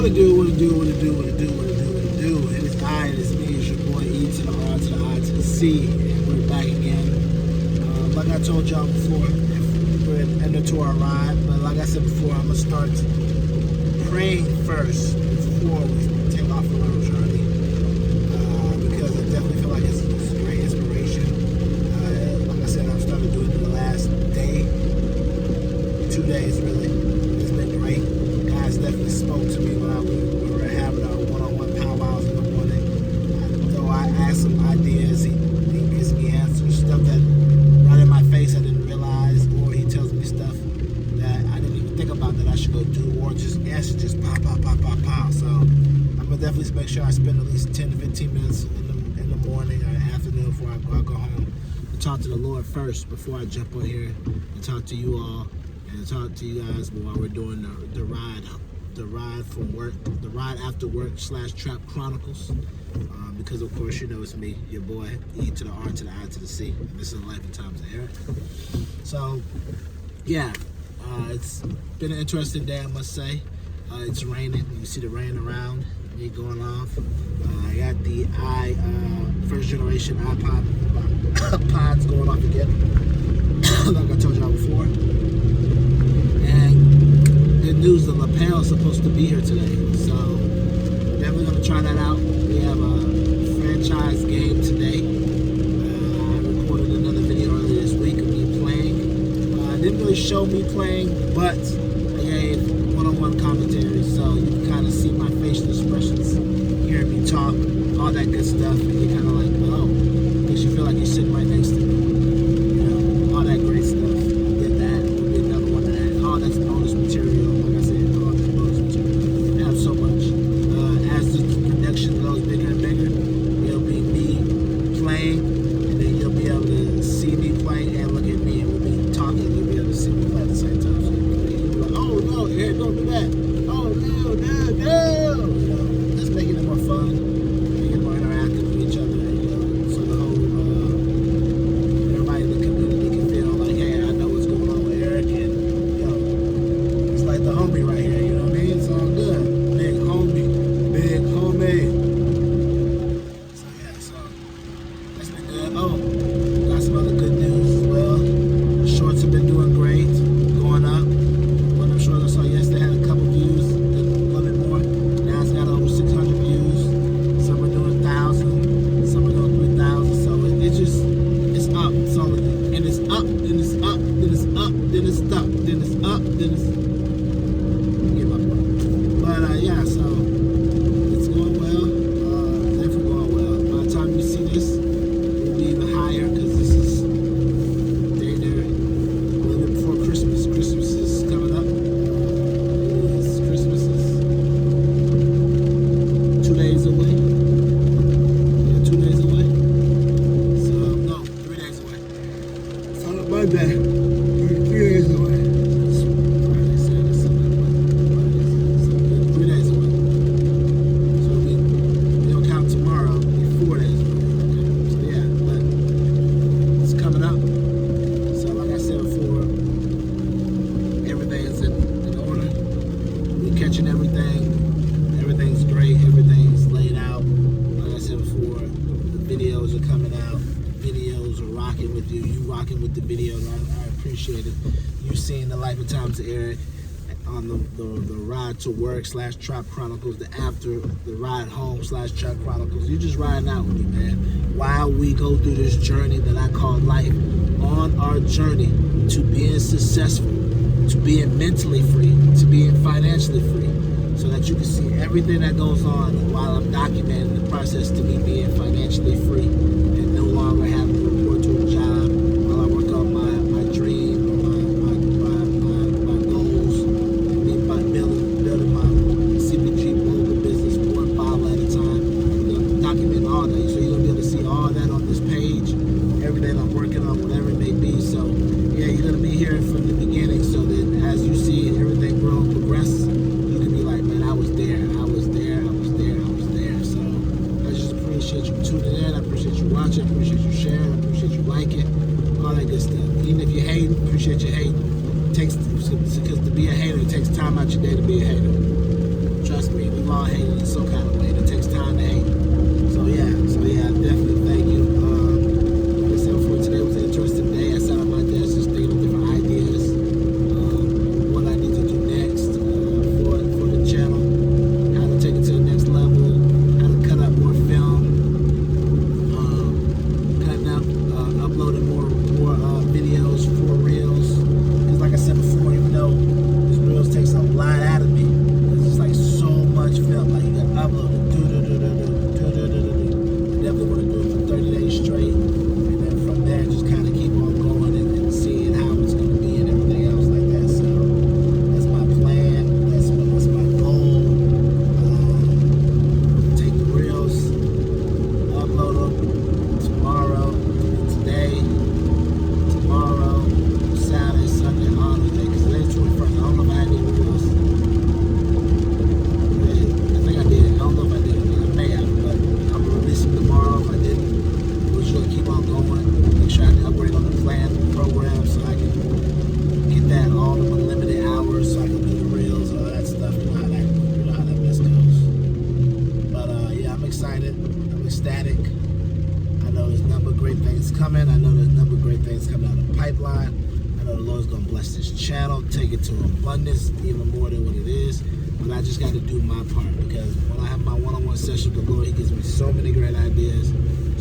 What it do? It is I, it is me, it's your boy E to the R to the I to the C, and we're back again. Like I told y'all before, we're into our ride, but like I said before, I'm gonna start praying first before we take off on our journey, because I definitely feel like it's a great inspiration. Like I said, I've started doing it the last day, 2 days really. It's been great. Guys definitely spoke to me when we were having our one-on-one powwows in the morning. Though I asked him ideas, he gives me answers, stuff that right in my face I didn't realize, or he tells me stuff that I didn't even think about that I should go do, or just answer just pop. So I'm gonna definitely make sure I spend at least 10 to 15 minutes in the morning or afternoon before I go home and talk to the Lord first before I jump on here and talk to you all and talk to you guys while we're doing the ride from work, the ride after work / Trap Chronicles. Because of course you know it's me, your boy E to the R to the I to the C, and this is Life and Times of Eric. So yeah, it's been an interesting day, I must say. It's raining. You see the rain around me going off. I got the first generation iPods going off again, like I told y'all before. And good news, the lapel is supposed to be here today, so definitely gonna try that out. We have a franchise game today. I recorded another video earlier this week of me playing. Didn't really show me playing, but I gave one-on-one commentary, so you can kind of see my facial expressions, hear me talk, all that good stuff, and you're kind of like, oh, makes you feel like you're sitting right next to me. You know, all that great stuff. I did that. We'll do another one of that. All that's bonus material. Like I said, all that's bonus material. I have so much. As the production goes bigger and bigger, it'll be me playing, and then you'll be able to see me playing and look at me, and we'll be talking. You'll be able to see me play at the same time. So you'll be like, oh no, Eric, don't do that. Oh no. You know, just making it more fun, making it more interactive with each other. You know, so the whole everybody in the community can feel like, hey, I know what's going on with Eric, and you know, it's like the homie right here. You know what I mean? It's all good. Big homie. So yeah, so that's been good. Oh, got some other good news as well. The shorts have been doing great, going up. One of the shorts I saw yesterday had a couple views, a little bit more. Now it's got over 600 views. Some are doing 1,000, some are doing 3,000. So it's up. So and it's up, then it's up, then it's up, then it's up, then it's up, then it's. Give up. But yeah, so it's going well. Definitely going well. By the time you see this, it'll be even higher because this is there a little bit before Christmas. Christmas is coming up. Christmas is 2 days away. Yeah, 2 days away. So no, 3 days away. It's on a Monday. 3 days away. It's Friday, Saturday, Sunday, Monday. 3 days away. So we don't count tomorrow. It'll be 4 days away. So yeah, but it's coming up. So like I said before, everything is in order. We're catching everything. Everything's great. Everything's laid out. Like I said before, the videos are coming out. Videos are rocking with you. You rocking with the videos. I appreciate it. You seeing the Life and Times of Eric on the ride to work / Trap Chronicles, the ride home / Trap Chronicles. You just riding out with me, man. While we go through this journey that I call life, on our journey to being successful, to being mentally free, to being financially free, so that you can see everything that goes on while I'm documenting the process to me being financially free and no longer having to report to a job while I work on my dream or my goals, and me building my CPG mobile business one bottle at a time. You know, document all that, so you're gonna be able to see all that on this page, everything I'm working on, whatever it may be. So yeah, you're gonna be here from the beginning, so that as you see everything grow and progress, you can be like, man, I was there. So I just appreciate you tuning in. I appreciate you watching. I appreciate you sharing. I appreciate you liking. All that good stuff. Even if you're hating, appreciate you hating. Because to be a hater, it takes time out your day to be a hater. Trust trust me, we've all hated in some kind of way. It takes time to hate. So yeah, definitely thank you. Like I said before, today was an interesting day. I sat on my desk just thinking of different ideas, what I need to do next for the channel, how to take it to the next level, how to cut up more film, uploading more videos for reels. Because like I said before, even though this reels takes a lot out of me, it's just like so much film. Like you gotta upload it, definitely want to do it for 30 days straight, and then from there just kind of keep on going and seeing how it's going to be and everything else like that. So that's my plan. That's my goal. Take the reels, upload them tomorrow, today, tomorrow, Saturday, Sunday, holiday. Because today's 21st. I don't know if I had any reels. I think I did. I don't know if I did or not. I may have, but I'm gonna release them tomorrow. If I didn't, we're just gonna keep on going. Make sure I can upgrade on the plan, the program, so I can get that all of unlimited hours, so I can do the reels, all that stuff. You know how that mess goes. But yeah, I'm excited. I'm ecstatic. I know there's a number of great things coming. I know there's a number of great things coming out of the pipeline. I know the Lord's gonna bless this channel, take it to abundance, even more than what it is. But I just got to do my part, because when I have my one-on-one session with the Lord, He gives me so many great ideas,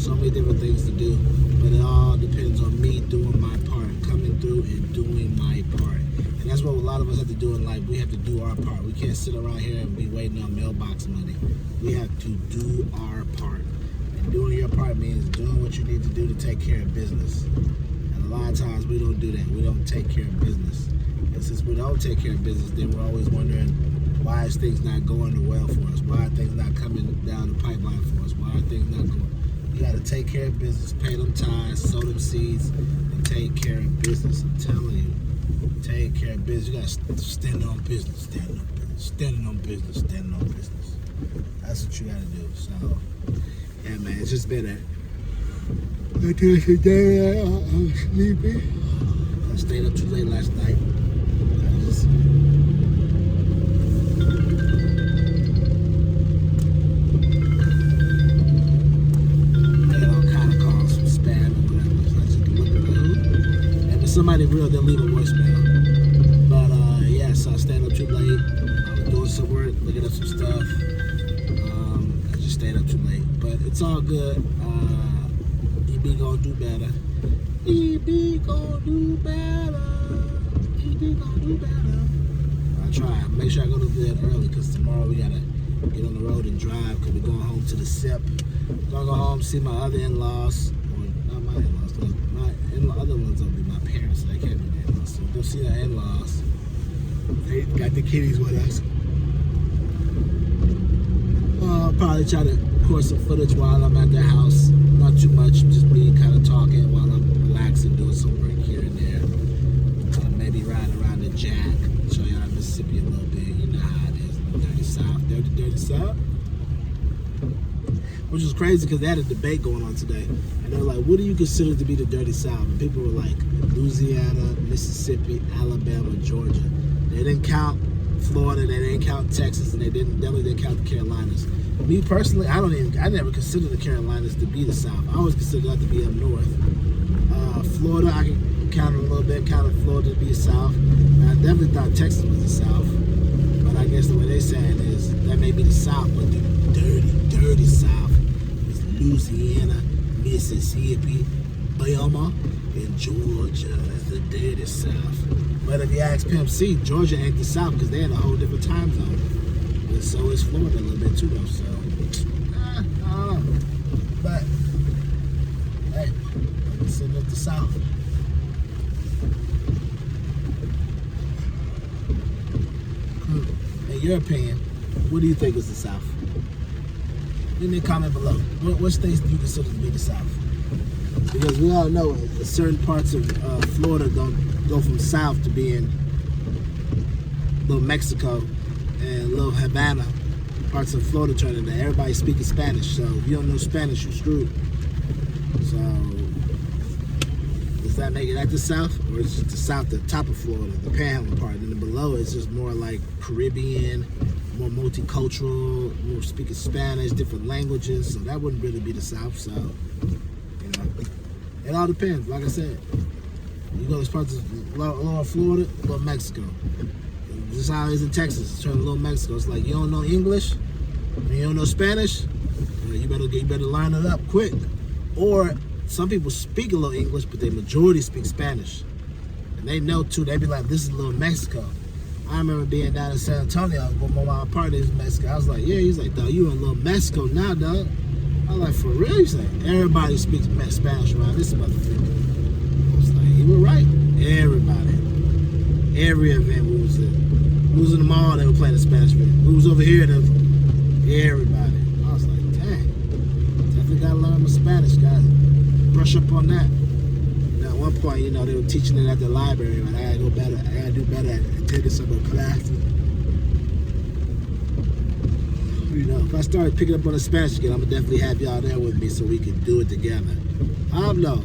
so many different things to do. But it all depends on me doing my part, coming through and doing my part. And that's what a lot of us have to do in life. We have to do our part. We can't sit around here and be waiting on mailbox money. We have to do our part. And doing your part means doing what you need to do to take care of business. And a lot of times we don't do that. We don't take care of business. And since we don't take care of business, then we're always wondering, why is things not going well for us? Why are things not coming down the pipeline for us? Why are things not going? You got to take care of business, pay them tithes, sow them seeds, and take care of business. I'm telling you, take care of business. You got to stand on business, standing on business, standing on business, standing on business. That's what you got to do. So, yeah, man, it's just been a day. I was sleepy. I stayed up too late last night. Somebody real, they'll leave a voicemail. But yeah, so I stayed up too late. I was doing some work, looking up some stuff. I just stayed up too late. But it's all good. EB gonna do better. EB gonna do better. EB gonna do better. I try. Make sure I go to bed early, because tomorrow we gotta get on the road and drive, because we're going home to the SIP. Gonna go home, see my other in-laws. Or not my in-laws, my other ones will be my parents, so they can't be there. So go see the in-laws. They got the kiddies with us. I'll probably try to record some footage while I'm at their house. Not too much, just me kind of talking while I'm relaxing, doing some work here and there. Maybe riding around the Jack, show y'all Mississippi a little bit. You know how it is, dirty South, dirty South. Which is crazy, because they had a debate going on today. And they're like, what do you consider to be the dirty South? And people were like, Louisiana, Mississippi, Alabama, Georgia. They didn't count Florida, they didn't count Texas, and they definitely didn't count the Carolinas. Me personally, I never considered the Carolinas to be the South. I always considered that to be up north. Florida, I can count it a little bit, counted Florida to be South. And I definitely thought Texas was the South. But I guess the way they're saying is, that may be the South, but the dirty South is Louisiana, Mississippi, Alabama, and Georgia. That's the dirty South. But if you ask Pimp C, Georgia ain't the South, because they're in a whole different time zone. And so is Florida a little bit too, though. So, I don't know. But, hey, I'm sitting at the South. In your opinion, what do you think is the South? Leave me a comment below. What states do you consider to be the South? Because we all know certain parts of Florida don't go from South to being little Mexico and little Havana. Parts of Florida turn into everybody speaking Spanish. So if you don't know Spanish, you're screwed. So does that make it at the South? Or is it the South, the top of Florida, the panhandle part, and then below it's just more like Caribbean, more multicultural, more speaking Spanish, different languages. So that wouldn't really be the South. So, it all depends. Like I said, you go to parts of Lower Florida, Little Mexico. This is how it is in Texas. It's turning Little Mexico. It's like you don't know English, you don't know Spanish. You better line it up quick. Or some people speak a little English, but the majority speak Spanish, and they know too. They be like, "This is Little Mexico." I remember being down in San Antonio, one of my partners in Mexico. I was like, "Yeah." He's like, "Dog, you in Little Mexico now, dog?" I was like, "For real?" He's like, "Everybody speaks Spanish around this motherfucker." I was like, "You were right." Everybody, every event we was in the mall, they were playing the Spanish event. We was over here, everybody. I was like, "Dang, definitely gotta learn my Spanish, guys. Brush up on that." At one point, they were teaching it at the library, but I gotta do better at attending some of the classes. If I started picking up on the Spanish again, I'm gonna definitely have y'all there with me so we can do it together. Hablo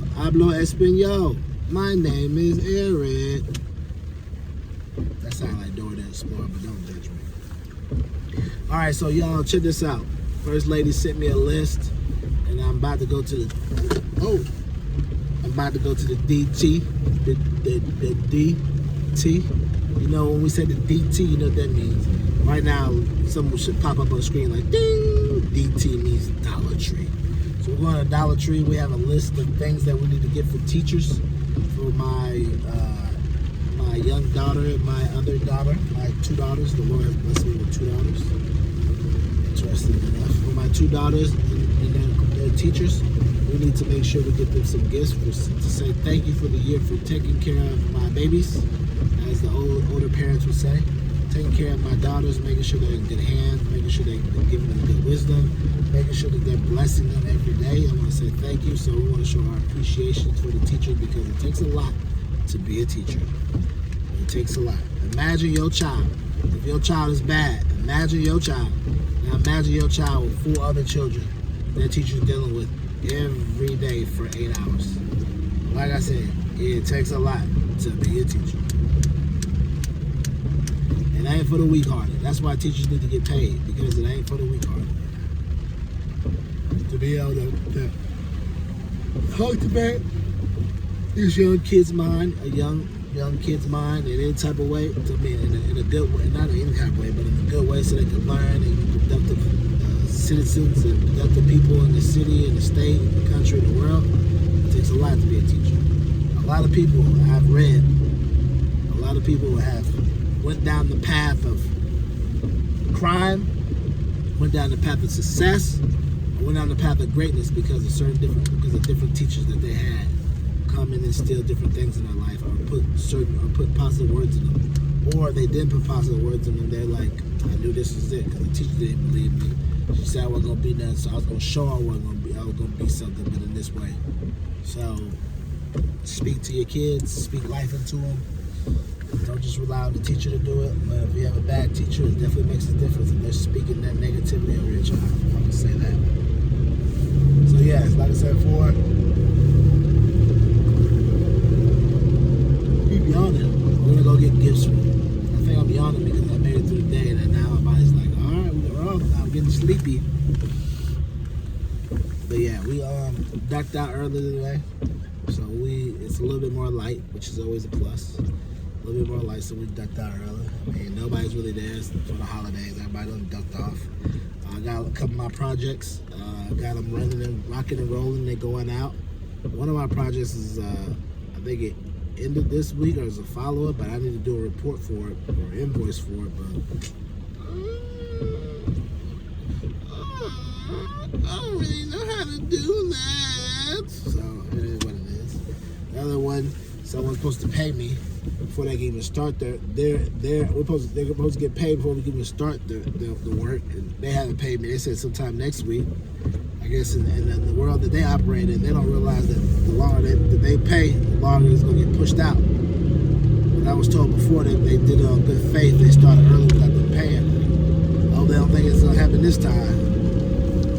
español. My name is Eric. That sounds like Dora the Explorer, but don't judge me. All right, so y'all check this out. First lady sent me a list, and I'm about to go to the DT, the DT. When we say the DT, you know what that means. Right now, something should pop up on the screen like, ding, DT means Dollar Tree. So we're going to Dollar Tree. We have a list of things that we need to get for teachers, for my young daughter and my other daughter, my two daughters. The Lord has blessed me with two daughters. Interesting enough. For my two daughters and their teachers, we need to make sure we get them some gifts to say thank you for the year for taking care of my babies, as the older parents would say. Taking care of my daughters, making sure they're in good hands, making sure they're giving them good wisdom, making sure that they're blessing them every day. I want to say thank you. So we want to show our appreciation for the teacher, because it takes a lot to be a teacher. It takes a lot. Imagine your child. If your child is bad, imagine your child. Now imagine your child with 4 other children that teacher's dealing with every day for 8 hours. Like I said, it takes a lot to be a teacher. It ain't for the weak-hearted. That's why teachers need to get paid, because it ain't for the weak-hearted. To be able to cultivate this young kid's mind, a young kid's mind in any type of way, in a good way, not in any kind of way, but in a good way, so they can learn and be productive citizens and productive people in the city, in the state, in the country, in the world. It takes a lot to be a teacher. A lot of people I've read, a lot of people have went down the path of crime, went down the path of success, or went down the path of greatness because of different teachers that they had come and instill different things in their life, or put positive words in them, or they didn't put positive words in them. They're like, I knew this was it because the teacher didn't believe me. She said I wasn't gonna be nothing, so I was gonna show her I was gonna be something, but in this way. So speak to your kids, speak life into them. Don't just rely on the teacher to do it. But if you have a bad teacher, it definitely makes a difference if they're speaking that negativity over your child. I would say that. So yeah, like I said before, keep yawning. We're gonna go get gifts from you. I think I'm yawning because I made it through the day, and then now my body's like, all right, we're off. I'm getting sleepy. But yeah, we ducked out earlier today, so it's a little bit more light, which is always a plus. A little bit more light, so we ducked out early. I mean, nobody's really there for the holidays. Everybody done ducked off. I got a couple of my projects. Got them running and rocking and rolling. They're going out. One of my projects is, I think it ended this week or as a follow-up, but I need to do a report for it or invoice for it. But I don't really know how to do that. So it is what it is. The other one, someone's supposed to pay me before they can even start they're supposed to get paid before we can even start the work, and they haven't paid me. They said sometime next week. I guess in the world that they operate in, they don't realize that the longer that they pay, the longer it's going to get pushed out. But I was told before that they did it on good faith. They started early without them paying. Oh, they don't think it's going to happen this time.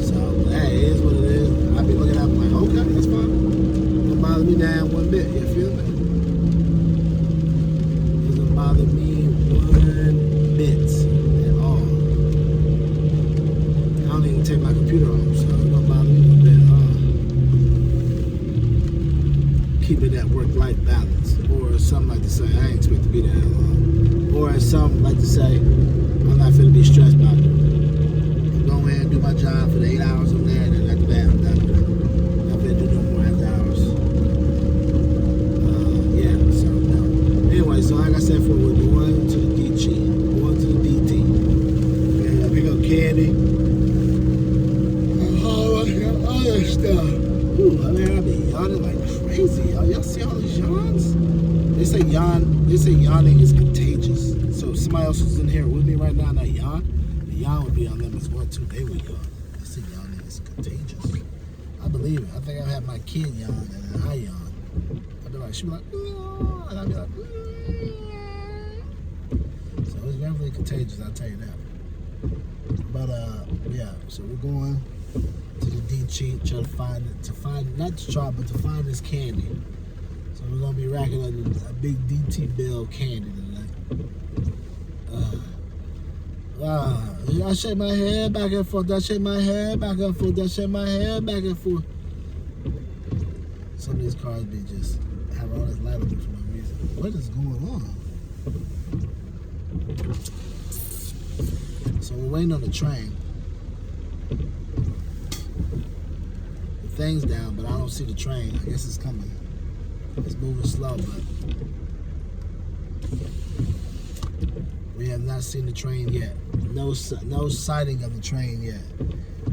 So, hey, it is what it is. I'll be looking at them like, okay, that's fine. Don't bother me down one bit. You feel me? Doesn't bother me one bit at all. computer home, so it don't bother me a bit. Keeping that work-life balance, or as some like to say, I ain't expect to be there that long, or as some like to say, I'm not finna be stressed about it. I'm go in and do my job for the 8 hours I'm there, and then after that I'm done with it. I'm not finna do no more after hours. Yeah, so no. Anyway, so like I said, we're going to the DT, going to the DT. And I pick up candy. Other stuff. Ooh, I mean, I've been yawning like crazy. Y'all see all these yawns? They say yawning is contagious. So if somebody else was in here with me right now and I yawn, the yawn would be on them as well too. They would yawn. They say yawning is contagious. I believe it. I think I had my kid yawn and then I yawn. I'd be like, she'd be like, and I'd be like, so it's definitely contagious, I'll tell you that. But yeah, so we're going to the DT, try to find this candy. So we're gonna be racking up a big DT bill candy tonight. I shake my head back and forth. I shake my head back and forth. I shake my head back and forth. Some of these cars be just have all this light on them for no reason. What is going on? So we're waiting on the train. The thing's down, but I don't see the train. I guess it's coming. It's moving slow, but we have not seen the train yet. No sighting of the train yet.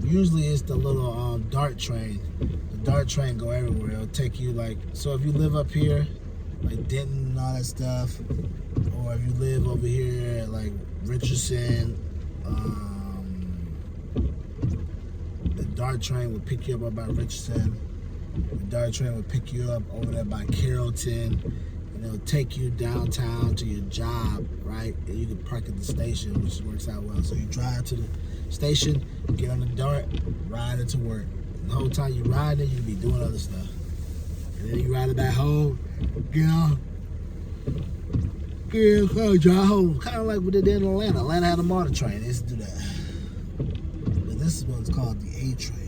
Usually it's the little DART train. The DART train go everywhere. It'll take you like, so if you live up here, like Denton and all that stuff, or if you live over here like Richardson, the DART train will pick you up by Richardson. The DART train will pick you up over there by Carrollton, and it'll take you downtown to your job, right? And you can park at the station, which works out well. So you drive to the station, get on the DART, ride into work. And the whole time you ride it, you'll be doing other stuff. And then you ride it back home, get on, drive home. Kind of like what they did in Atlanta. Atlanta had a MARTA train. They used to do that. But this is what's called the A train.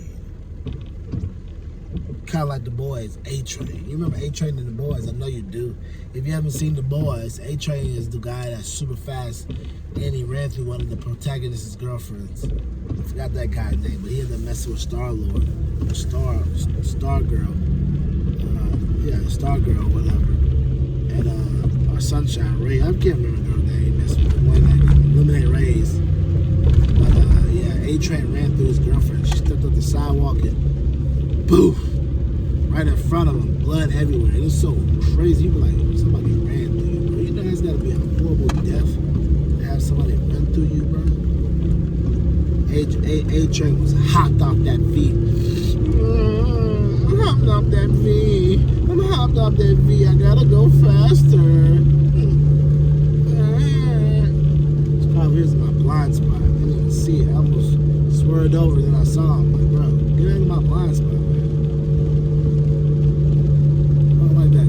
Kind of like the Boys, A-Train. You remember A-Train and the Boys? I know you do. If you haven't seen the Boys, A-Train is the guy that's super fast, and he ran through one of the protagonist's girlfriends. I forgot that guy's name, but he ended up messing with Star-Lord, or Star-Girl. Yeah, Star-Girl, whatever. And our Sunshine Ray, I can't remember her name. He messed with one that eliminate Rays. But yeah, A-Train ran through his girlfriend. She stepped up the sidewalk and boof! Right in front of him, blood everywhere. It was so crazy. You be like, somebody ran through you, bro. You know that's gotta be a horrible death to have somebody run through you, bro. A-Train was hopped off that V. I'm hopped off that V. I'm hopped off that V. I gotta go faster. This car here's my blind spot. I didn't even see it. I almost swerved over, then I saw him. I'm like, bro, get out of my blind spot, man.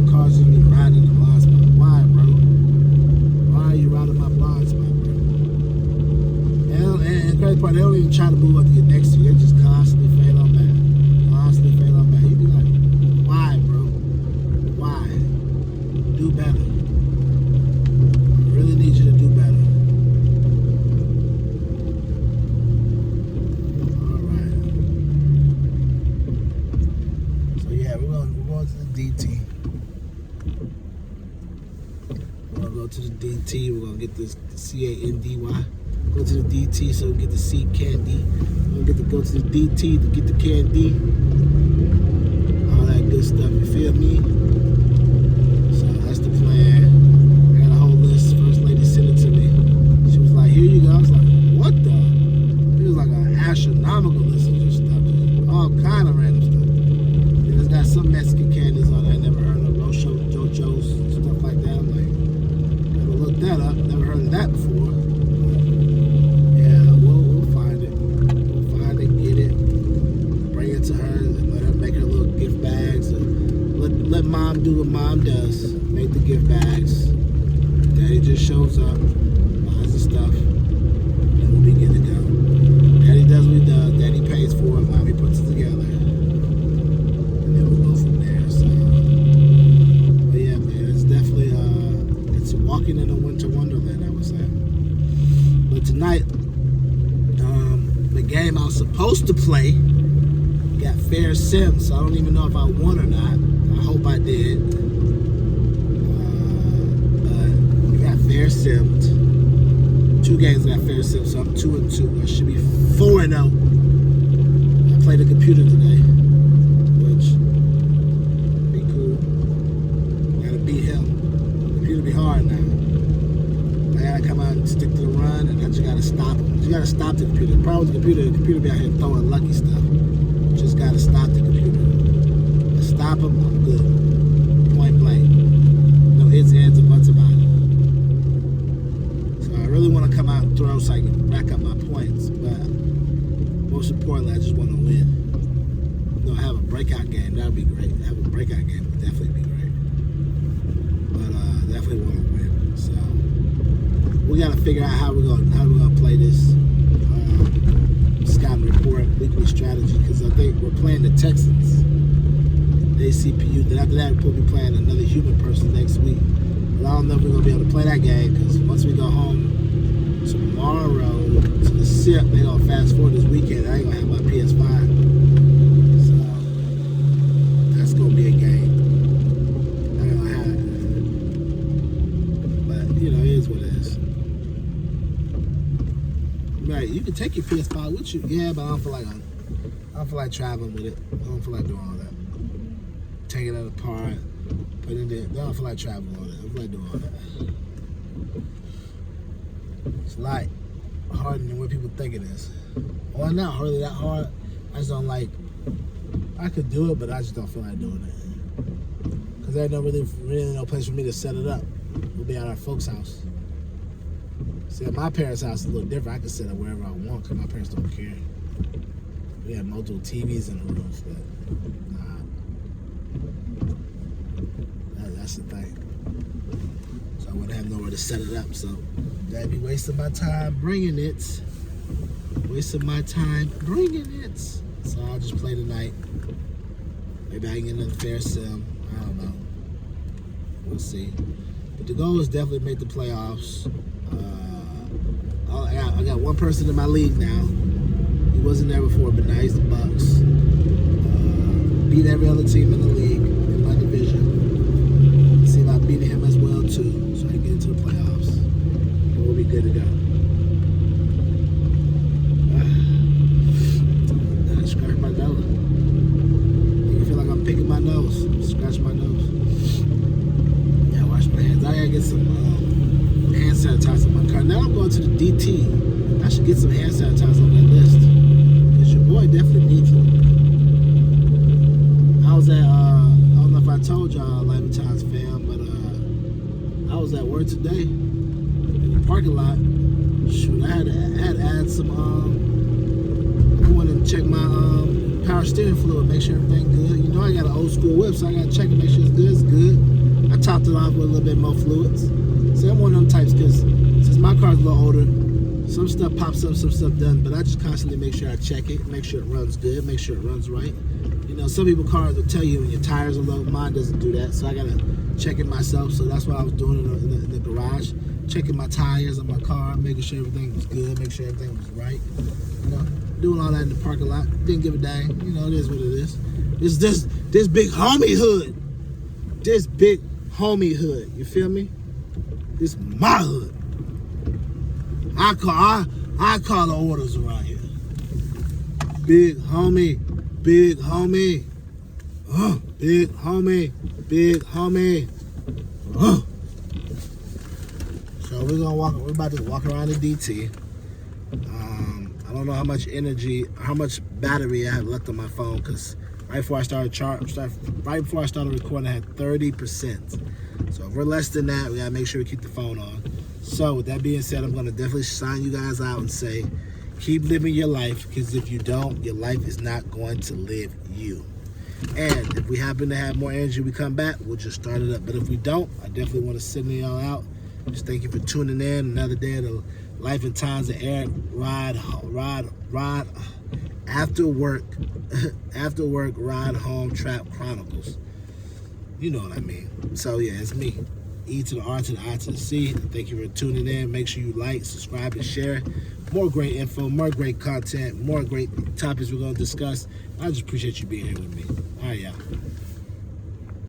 Cars you be riding in the blind spot. Why, bro? Why are you riding my blind spot, bro? And the crazy part, they don't even try to move up to get next to you. They just constantly fail on back. Constantly fail on back. You be like, why, bro? Why? Do better. I really need you to do better. Alright. So yeah, we're going to the DT. We're gonna go to the DT. We're gonna get this CANDY. Go to the DT so we can get the C candy. We're gonna go to the DT to get the candy. All that good stuff. You feel me? So that's the plan. I got a whole list. First lady sent it to me. She was like, "Here you go." I was like, "What the?" It was like an astronomical list of just stuff, just all kind of random stuff. And it's got some Mexican candies on there I never heard of. Rocho, Jochos, stuff like that. I'm like, gotta look that up. Never heard of that before. Yeah, we'll find it. We'll find it, get it, bring it to her, and let her make her little gift bags. Let mom tonight, the game I was supposed to play got fair sim, so I don't even know if I won or not. I hope I did. But we got fair simmed. 2 games got fair simmed, so I'm 2-2. I should be 4-0. I played the computer today, which be cool. Gotta beat him. The computer be hard now. I gotta come out and stick to the run, and I just gotta stop him. You gotta stop the computer. The problem with the computer be out here throwing lucky stuff. You just gotta stop the computer. Stop him, I'm good. Point blank. No ifs, ands, or buts about it. So I really want to come out and throw so I can rack up my points, but most importantly, I just want to win. Have a breakout game, that would be great. Have a breakout game would definitely be great. But definitely want to win. So we got to figure out how we're gonna play this scouting report, weekly strategy, because I think we're playing the Texans. They CPU. Then after that, we'll probably be playing another human person next week. But I don't know if we're gonna be able to play that game because once we go home tomorrow to the SIP, they gonna fast forward this weekend. I ain't gonna have my PS5, so that's gonna be a game. I ain't gonna have it, but you know, it is what it is. Right, you can take your PS5 with you, yeah, but I don't feel like traveling with it. I don't feel like doing all that. Taking it apart, putting it in. I don't feel like traveling on it. I don't feel like doing all that. It's like harder than what people think it is. Well, not hardly that hard. I just don't like. I could do it, but I just don't feel like doing it. Cause there's really no place for me to set it up. We'll be at our folks' house. See, at my parents' house is a little different. I can set it wherever I want because my parents don't care. We have multiple TVs in the rooms, but nah. That's the thing. So I wouldn't have nowhere to set it up. So that'd be wasting my time bringing it. Wasting my time bringing it. So I'll just play tonight. Maybe I can get another fair sim. I don't know. We'll see. But the goal is definitely make the playoffs. I got one person in my league now. He wasn't there before, but now he's the Bucks. Beat every other team in the league, in my division. See if I beat him as well too, so I can get into the playoffs. And we'll be good to go. I scratch my nose. You feel like I'm picking my nose. Scratch my nose. Yeah, wash my hands. I gotta get some hand sanitizer in my car. Now I'm going to the DT. I should get some hand sanitizer on that list. Because your boy definitely needs it. I was at, I don't know if I told y'all, Life Times fam, but I was at work today in the parking lot. Shoot, I had to add some, I went and check my power steering fluid, make sure everything good. You know, I got an old school whip, so I got to check and make sure it's good. It's good. I topped it off with a little bit more fluids. See, I'm one of them types because since my car's a little older, some stuff pops up, some stuff doesn't, but I just constantly make sure I check it, make sure it runs good, make sure it runs right. You know, some people's cars will tell you when your tires are low. Mine doesn't do that, so I gotta check it myself. So that's what I was doing in the garage, checking my tires on my car, making sure everything was good, making sure everything was right. You know, doing all that in the parking lot. Didn't give a dang. You know, it is what it is. It's just this big homie hood. This big homie hood. You feel me? This my hood. I call the orders around here. Big homie, big homie, big homie, big homie. So we're about to walk around the DT. I don't know how much battery I have left on my phone because right before I started recording, I had 30%. So if we're less than that, we gotta make sure we keep the phone on. So with that being said, I'm gonna definitely sign you guys out and say, keep living your life, because if you don't, your life is not going to live you. And if we happen to have more energy, we come back, we'll just start it up. But if we don't, I definitely want to send y'all out. Just thank you for tuning in. Another day of the Life and Times of Eric ride after work ride home trap chronicles. You know what I mean. So yeah, it's me. E to the R to the I to the C. Thank you for tuning in. Make sure you like, subscribe, and share. More great info, more great content, more great topics we're going to discuss. I just appreciate you being here with me. All right, y'all.